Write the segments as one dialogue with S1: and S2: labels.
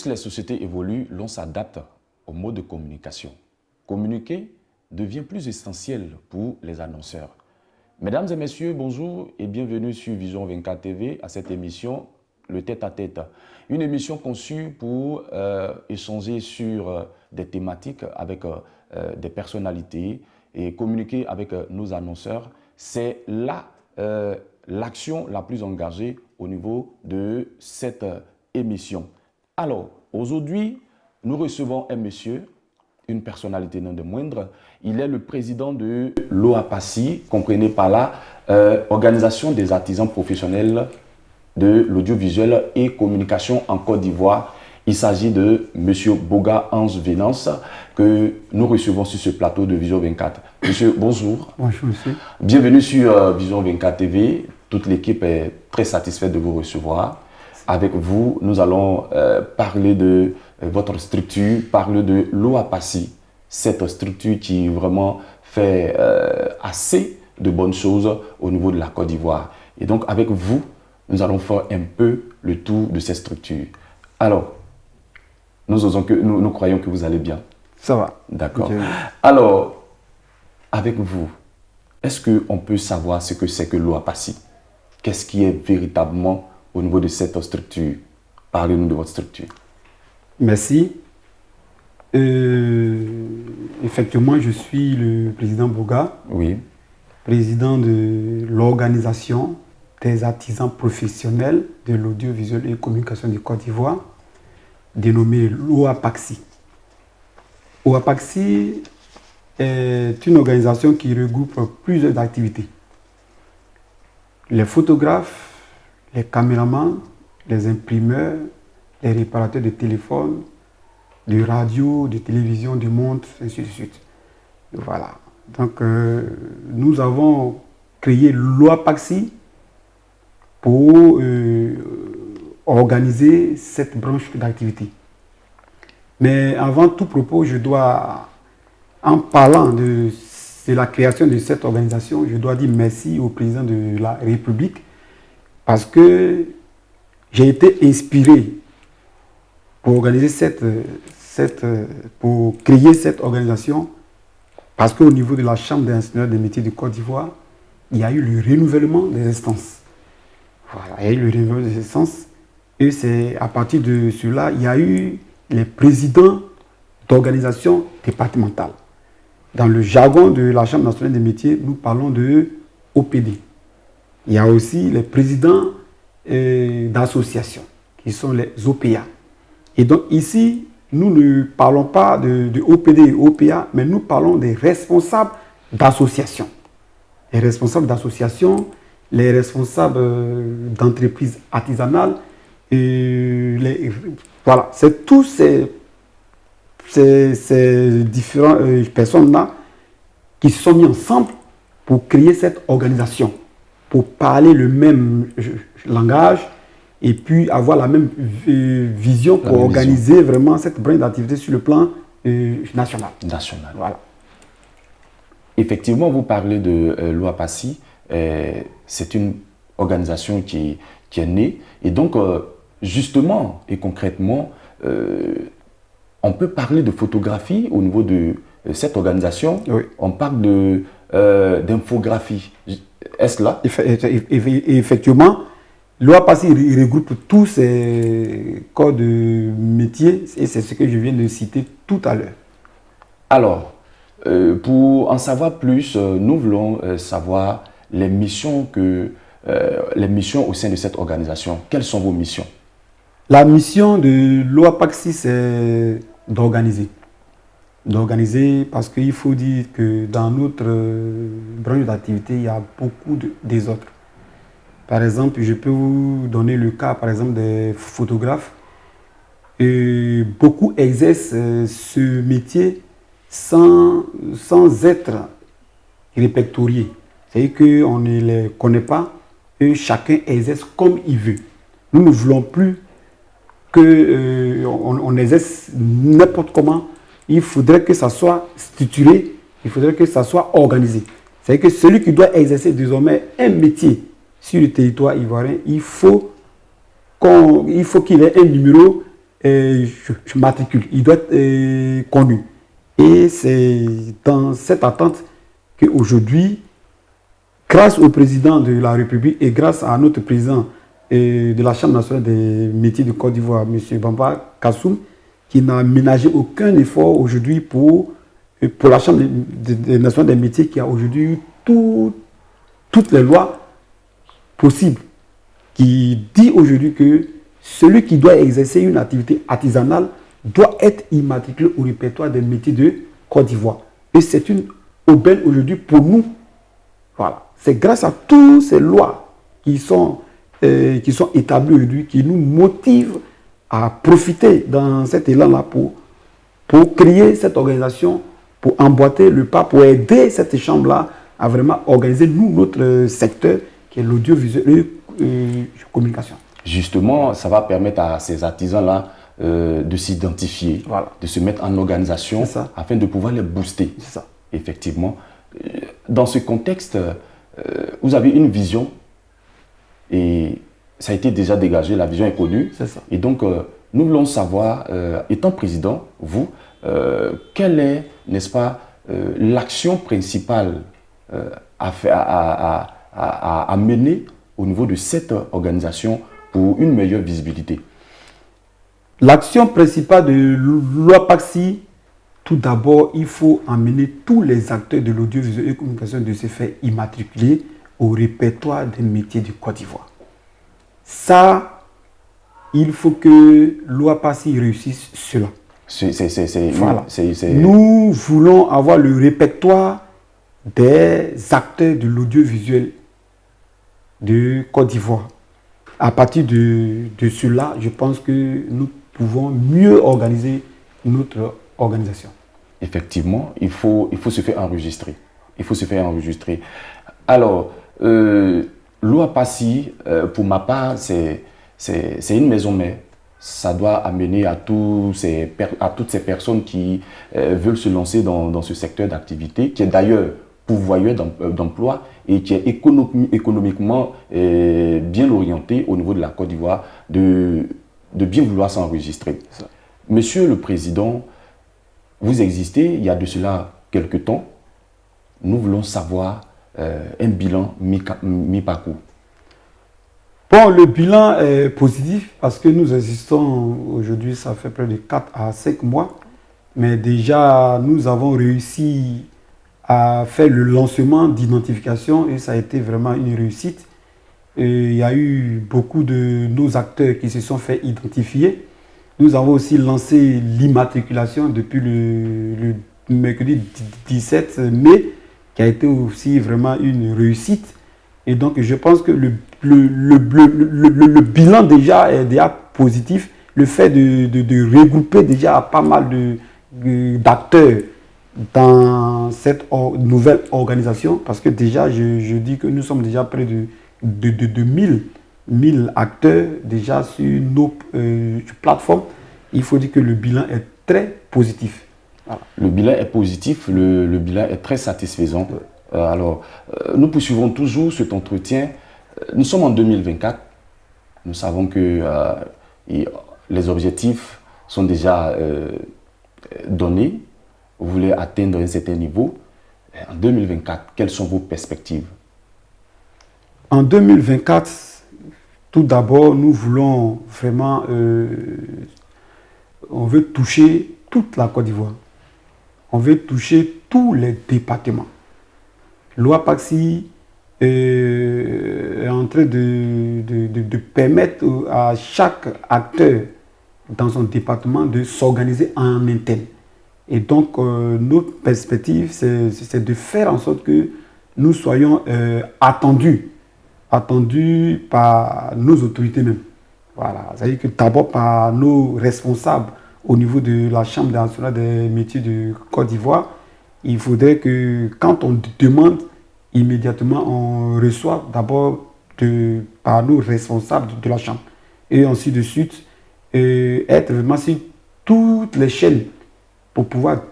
S1: plus les sociétés évoluent, l'on s'adapte au mode de communication. Communiquer devient plus essentiel pour les annonceurs. Mesdames et messieurs, bonjour et bienvenue sur Vision 24 TV à cette émission, le tête-à-tête. Une émission conçue pour échanger sur des thématiques avec des personnalités et communiquer avec nos annonceurs. C'est l'action la plus engagée au niveau de cette émission. Alors, aujourd'hui, nous recevons un monsieur, une personnalité non de moindre. Il est le président de l'OAPACI, comprenez par là, Organisation des artisans professionnels de l'audiovisuel et communication en Côte d'Ivoire. Il s'agit de monsieur Boga Ange Venance, que nous recevons sur ce plateau de Vision 24. Monsieur, bonjour.
S2: Bonjour, monsieur.
S1: Bienvenue sur Vision 24 TV. Toute l'équipe est très satisfaite de vous recevoir. Avec vous, nous allons parler de votre structure, parler de l'OAPACI, cette structure qui vraiment fait assez de bonnes choses au niveau de la Côte d'Ivoire. Et donc, avec vous, nous allons faire un peu le tour de cette structure. Alors, nous croyons que vous allez bien.
S2: Ça va.
S1: D'accord.
S2: Okay.
S1: Alors, avec vous, est-ce qu'on peut savoir ce que c'est que l'OAPACI? Qu'est-ce qui est véritablement au niveau de cette structure? Parlez-nous de votre structure.
S2: Merci. Effectivement, je suis le président Boga,
S1: oui,
S2: président de l'Organisation des artisans professionnels de l'audiovisuel et communication de Côte d'Ivoire, dénommée l'OAPACI. l'OAPACI est une organisation qui regroupe plusieurs activités. Les photographes, les caméramans, les imprimeurs, les réparateurs de téléphones, de radio, de télévision, de montres, ainsi de suite. Voilà. Donc, nous avons créé l'OAPACI pour organiser cette branche d'activité. Mais avant tout propos, je dois, en parlant de la création de cette organisation, je dois dire merci au président de la République parce que j'ai été inspiré pour organiser pour créer cette organisation parce qu'au niveau de la Chambre des ingénieurs des métiers de Côte d'Ivoire, il y a eu le renouvellement des instances. Voilà, il y a eu le renouvellement des instances et c'est à partir de cela, il y a eu les présidents d'organisations départementales. Dans le jargon de la Chambre nationale des métiers, nous parlons de OPD. Il y a aussi les présidents d'associations, qui sont les OPA. Et donc ici, nous ne parlons pas de OPD et OPA, mais nous parlons des responsables d'associations. Les responsables d'associations, les responsables d'entreprises artisanales, voilà, c'est tous ces différentes personnes-là qui se sont mis ensemble pour créer cette organisation, pour parler le même langage et puis avoir la même vision pour organiser vraiment cette branche d'activité sur le plan national. Voilà.
S1: Effectivement, vous parlez de l'OAPACI, c'est une organisation qui est née et donc justement et concrètement, on peut parler de photographie au niveau de cette organisation.
S2: Oui.
S1: On parle d'infographie. Est-ce là?
S2: Effectivement, l'OAPACI regroupe tous ces corps de métier et c'est ce que je viens de citer tout à l'heure.
S1: Alors, pour en savoir plus, nous voulons savoir les missions au sein de cette organisation. Quelles sont vos missions?
S2: La mission de l'OAPACI, c'est d'organiser. D'organiser parce qu'il faut dire que dans notre branche d'activité, il y a beaucoup de désordre. Par exemple, je peux vous donner le cas par exemple des photographes. Et beaucoup exercent ce métier sans être répertoriés. C'est-à-dire qu'on ne les connaît pas et chacun exerce comme il veut. Nous ne voulons plus qu'on exerce n'importe comment. Il faudrait que ça soit structuré, il faudrait que ça soit organisé. C'est-à-dire que celui qui doit exercer désormais un métier sur le territoire ivoirien, il faut qu'il ait un numéro je matricule, il doit être connu. Et c'est dans cette attente qu'aujourd'hui, grâce au président de la République et grâce à notre président de la Chambre nationale des métiers de Côte d'Ivoire, M. Bamba Kassoum, qui n'a ménagé aucun effort aujourd'hui pour la Chambre nationale des métiers, qui a aujourd'hui toutes les lois possibles, qui dit aujourd'hui que celui qui doit exercer une activité artisanale doit être immatriculé au répertoire des métiers de Côte d'Ivoire. Et c'est une aubaine aujourd'hui pour nous. Voilà. C'est grâce à toutes ces lois qui sont établies aujourd'hui qui nous motivent à profiter dans cet élan-là pour créer cette organisation, pour emboîter le pas, pour aider cette chambre-là à vraiment organiser notre secteur qui est l'audiovisuel et communication.
S1: Justement, ça va permettre à ces artisans-là de s'identifier,
S2: voilà,
S1: de se mettre en organisation afin de pouvoir les booster.
S2: C'est ça.
S1: Effectivement. Dans ce contexte, vous avez une vision et ça a été déjà dégagé, la vision est connue.
S2: C'est ça.
S1: Et donc, nous voulons savoir, étant président, vous, quelle est, n'est-ce pas, l'action principale à mener au niveau de cette organisation pour une meilleure visibilité?
S2: L'action principale de l'OAPAXI, tout d'abord, il faut amener tous les acteurs de l'audiovisuel et de la communication de se faire immatriculer au répertoire des métiers de Côte d'Ivoire. Ça, il faut que l'OAPAXI réussisse cela.
S1: Voilà.
S2: Nous voulons avoir le répertoire des acteurs de l'audiovisuel de Côte d'Ivoire. À partir de cela, je pense que nous pouvons mieux organiser notre organisation.
S1: Effectivement, il faut se faire enregistrer. Il faut se faire enregistrer. Alors, l'OAPAXI, pour ma part, c'est une maison mère. Ça doit amener à toutes ces personnes qui veulent se lancer dans ce secteur d'activité, qui est d'ailleurs pourvoyeur d'emploi et qui est économiquement bien orienté au niveau de la Côte d'Ivoire, de bien vouloir s'enregistrer. Monsieur le Président, vous existez il y a de cela quelques temps. Nous voulons savoir un bilan mi-parcours.
S2: Bon, le bilan est positif parce que nous existons aujourd'hui, ça fait près de 4 à 5 mois. Mais déjà, nous avons réussi à faire le lancement d'identification et ça a été vraiment une réussite. Et il y a eu beaucoup de nos acteurs qui se sont fait identifier. Nous avons aussi lancé l'immatriculation depuis le mercredi 17 mai, qui a été aussi vraiment une réussite. Et donc, je pense que le bilan déjà est déjà positif. Le fait de regrouper déjà pas mal d'acteurs dans cette nouvelle organisation, parce que déjà, je dis que nous sommes déjà près de 1000 acteurs déjà sur nos plateformes. Il faut dire que le bilan est très positif.
S1: Voilà. Le bilan est positif, le bilan est très satisfaisant. Alors, nous poursuivons toujours cet entretien. Nous sommes en 2024. Nous savons que les objectifs sont déjà donnés. Vous voulez atteindre un certain niveau. En 2024, quelles sont vos perspectives?
S2: En 2024, tout d'abord, nous voulons vraiment... on veut toucher toute la Côte d'Ivoire. On veut toucher tous les départements. L'OAPAXI est en train de permettre à chaque acteur dans son département de s'organiser en interne. Et donc, notre perspective, c'est de faire en sorte que nous soyons attendus par nos autorités même. Voilà, c'est-à-dire que d'abord par nos responsables au niveau de la Chambre nationale des métiers de Côte d'Ivoire, il faudrait que quand on demande, immédiatement on reçoit d'abord par nos responsables de la Chambre. Et ainsi de suite, être vraiment sur toutes les chaînes pour pouvoir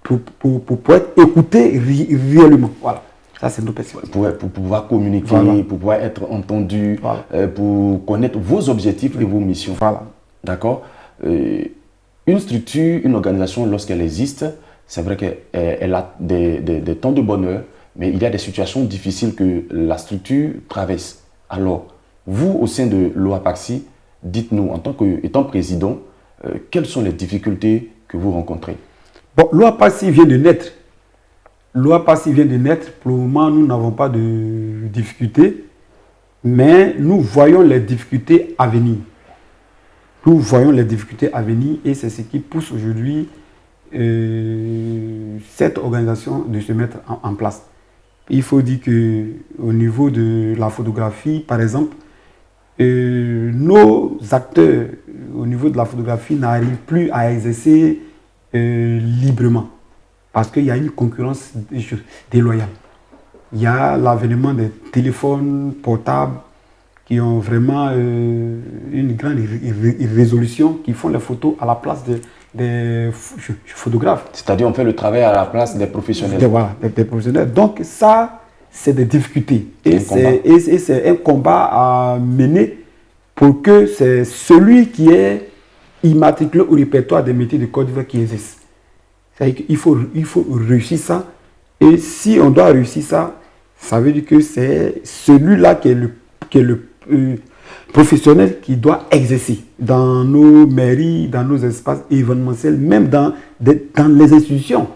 S2: être écouté réellement. Voilà. Ça, c'est nos perspectives.
S1: Pour pouvoir communiquer,
S2: voilà,
S1: pour pouvoir être entendu,
S2: voilà,
S1: pour connaître vos objectifs et vos missions.
S2: Voilà.
S1: D'accord. Une structure, une organisation, lorsqu'elle existe, c'est vrai qu'elle a des temps de bonheur, mais il y a des situations difficiles que la structure traverse. Alors, vous, au sein de l'OAPAXI, dites-nous, en tant qu'étant président, quelles sont les difficultés que vous rencontrez?
S2: Bon, l'OAPAXI vient de naître. L'OAPAXI vient de naître. Pour le moment, nous n'avons pas de difficultés, mais nous voyons les difficultés à venir. Nous voyons les difficultés à venir et c'est ce qui pousse aujourd'hui cette organisation de se mettre en place. Il faut dire qu'au niveau de la photographie, par exemple, nos acteurs au niveau de la photographie n'arrivent plus à exercer librement parce qu'il y a une concurrence déloyale. Il y a l'avènement des téléphones portables qui ont vraiment une grande résolution, qui font les photos à la place des photographes.
S1: C'est-à-dire on fait le travail à la place des professionnels.
S2: Voilà, des professionnels. Donc ça, c'est des difficultés. Et c'est un combat à mener pour que c'est celui qui est immatriculé au répertoire des métiers de Côte d'Ivoire qui existe. Il faut réussir ça. Et si on doit réussir ça, ça veut dire que c'est celui-là qui est le professionnel qui doit exercer dans nos mairies, dans nos espaces événementiels, même dans les institutions.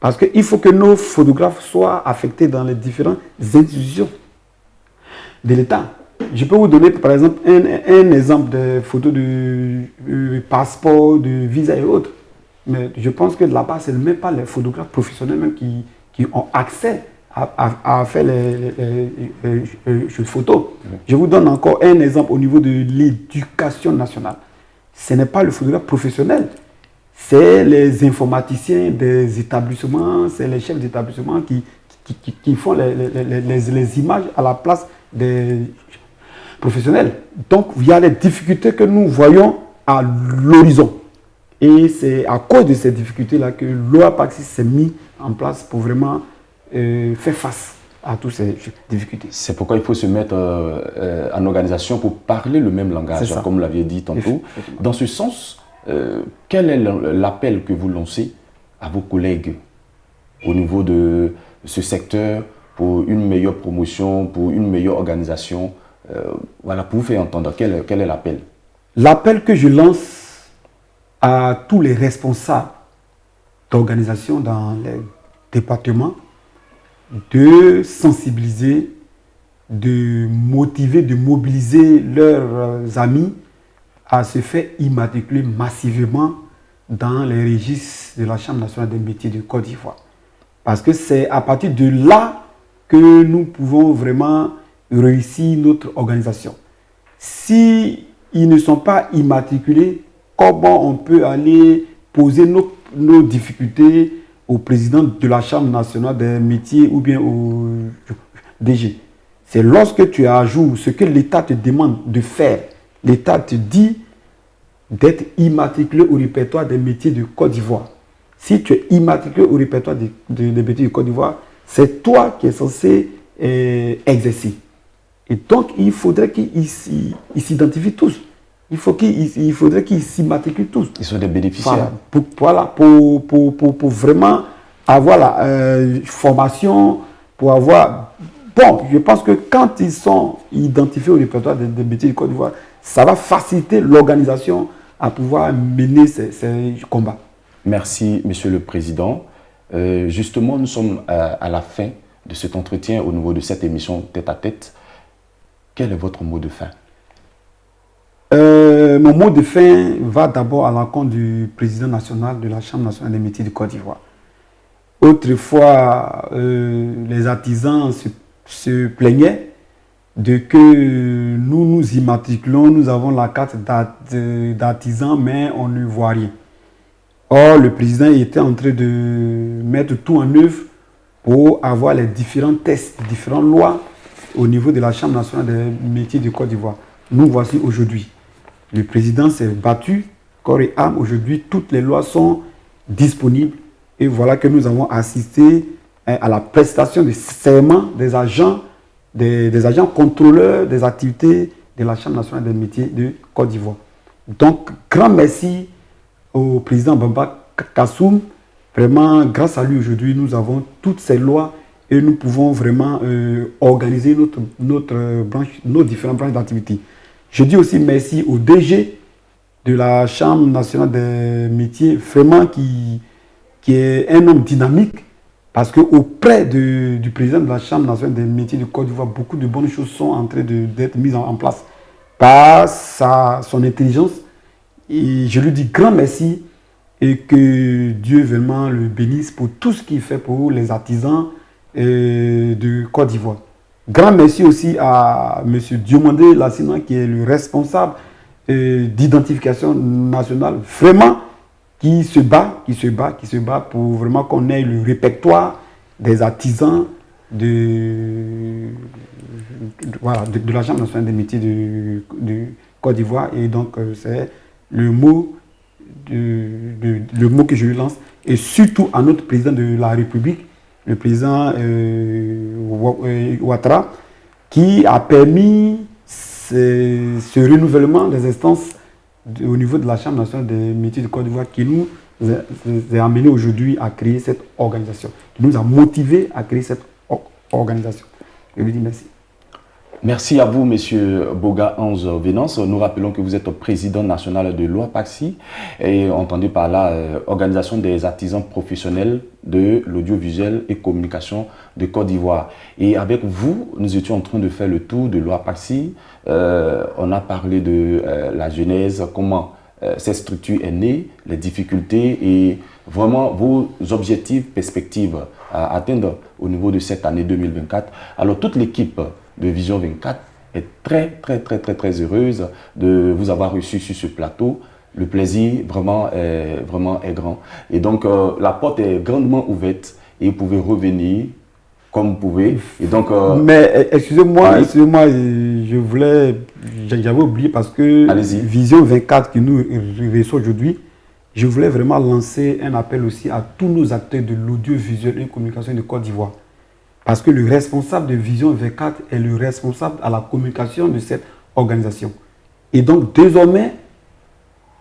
S2: Parce qu'il faut que nos photographes soient affectés dans les différentes institutions de l'État. Je peux vous donner par exemple un exemple de photos de passeport, de visa et autres. Mais je pense que là-bas, ce n'est même pas les photographes professionnels même qui ont accès à faire les photos. Je vous donne encore un exemple au niveau de l'éducation nationale. Ce n'est pas le photographe professionnel, c'est les informaticiens des établissements, c'est les chefs d'établissement qui font les images à la place des professionnels. Donc, il y a les difficultés que nous voyons à l'horizon. Et c'est à cause de ces difficultés-là que l'OAPAXI s'est mis en place pour vraiment faire face à toutes ces difficultés.
S1: C'est pourquoi il faut se mettre en organisation pour parler le même langage, comme vous l'aviez dit tantôt. Dans ce sens, quel est l'appel que vous lancez à vos collègues au niveau de ce secteur pour une meilleure promotion, pour une meilleure organisation? Voilà, pour vous faire entendre, quel est l'appel?
S2: L'appel que je lance à tous les responsables d'organisation dans les départements, de sensibiliser, de motiver, de mobiliser leurs amis à se faire immatriculer massivement dans les registres de la Chambre nationale des métiers de Côte d'Ivoire. Parce que c'est à partir de là que nous pouvons vraiment réussir notre organisation. Si ils ne sont pas immatriculés, comment on peut aller poser nos difficultés au président de la Chambre nationale des métiers ou bien au DG? C'est lorsque tu ajoutes ce que l'État te demande de faire. L'État te dit d'être immatriculé au répertoire des métiers de Côte d'Ivoire. Si tu es immatriculé au répertoire des métiers de Côte d'Ivoire, c'est toi qui es censé exercer. Et donc, il faudrait qu'ils s'identifient tous. Il faudrait qu'ils s'immatriculent tous.
S1: Ils sont des bénéficiaires.
S2: Voilà, pour vraiment avoir la formation, pour avoir... Bon, je pense que quand ils sont identifiés au répertoire des métiers de Côte d'Ivoire, ça va faciliter l'organisation à pouvoir mener ces combats.
S1: Merci, Monsieur le Président. Justement, nous sommes à la fin de cet entretien au niveau de cette émission tête-à-tête. Quel est votre mot de fin?
S2: Mon mot de fin va d'abord à l'encontre du président national de la Chambre nationale des métiers de Côte d'Ivoire. Autrefois, les artisans se plaignaient de que nous nous immatriculons, nous avons la carte d'artisan, mais on ne voit rien. Or, le président était en train de mettre tout en œuvre pour avoir les différents tests, les différentes lois au niveau de la Chambre nationale des métiers de Côte d'Ivoire. Nous voici aujourd'hui. Le président s'est battu, corps et âme. Aujourd'hui, toutes les lois sont disponibles. Et voilà que nous avons assisté à la prestation de serment des agents contrôleurs des activités de la Chambre nationale des métiers de Côte d'Ivoire. Donc, grand merci au président Bamba Kassoum. Vraiment, grâce à lui, aujourd'hui, nous avons toutes ces lois et nous pouvons vraiment organiser nos différentes branches d'activité. Je dis aussi merci au DG de la Chambre nationale des métiers, vraiment qui est un homme dynamique, parce qu'auprès du président de la Chambre nationale des métiers de Côte d'Ivoire, beaucoup de bonnes choses sont en train d'être mises en place par son intelligence. Et je lui dis grand merci et que Dieu vraiment le bénisse pour tout ce qu'il fait pour les artisans de Côte d'Ivoire. Grand merci aussi à M. Diomandé Lassina qui est le responsable d'identification nationale, vraiment qui se bat pour vraiment qu'on ait le répertoire des artisans de la Chambre nationale des métiers de Côte d'Ivoire. Et donc, c'est le mot que je lui lance. Et surtout à notre président de la République, le président Ouattara, qui a permis ce renouvellement des instances au niveau de la Chambre nationale des métiers de Côte d'Ivoire qui nous a amené aujourd'hui à créer cette organisation, qui nous a motivés à créer cette organisation. Je lui dis merci.
S1: Merci à vous, Monsieur Boga Ange Venance. Nous rappelons que vous êtes président national de l'OAPAXI et entendez par là Organisation des artisans professionnels de l'audiovisuel et communication de Côte d'Ivoire. Et avec vous, nous étions en train de faire le tour de l'OAPAXI. On a parlé de la genèse, comment cette structure est née, les difficultés et vraiment vos objectifs, perspectives à atteindre au niveau de cette année 2024. Alors toute l'équipe de Vision 24 est très heureuse de vous avoir reçu sur ce plateau. Le plaisir vraiment est grand. Et donc la porte est grandement ouverte et vous pouvez revenir comme vous pouvez. Et donc,
S2: mais excusez-moi, j'avais oublié parce que Vision 24 qui nous reçoit aujourd'hui, je voulais vraiment lancer un appel aussi à tous nos acteurs de l'audiovisuel et communication de Côte d'Ivoire. Parce que le responsable de Vision 24 est le responsable à la communication de cette organisation. Et donc, désormais,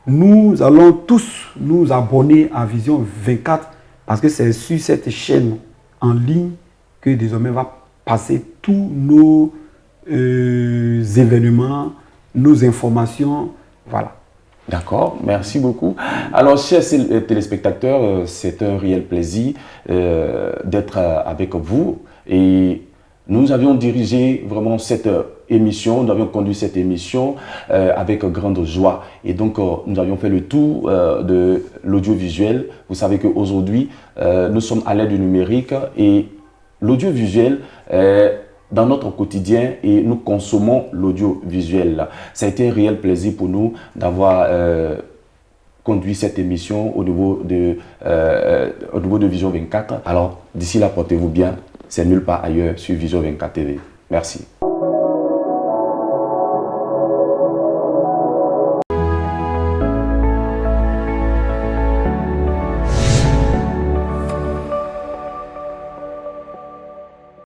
S2: nous allons tous nous abonner à Vision 24 parce que c'est sur cette chaîne en ligne que désormais va passer tous nos événements, nos informations. Voilà.
S1: D'accord, merci beaucoup. Alors, chers téléspectateurs, c'est un réel plaisir d'être avec vous. Et nous avions dirigé vraiment cette émission, nous avions conduit cette émission avec grande joie. Et donc, nous avions fait le tour de l'audiovisuel. Vous savez qu'aujourd'hui, nous sommes à l'ère du numérique et l'audiovisuel dans notre quotidien et nous consommons l'audiovisuel. Ça a été un réel plaisir pour nous d'avoir conduit cette émission au niveau de Vision 24. Alors, d'ici là, portez-vous bien. C'est nulle part ailleurs sur Vision 24 TV. Merci.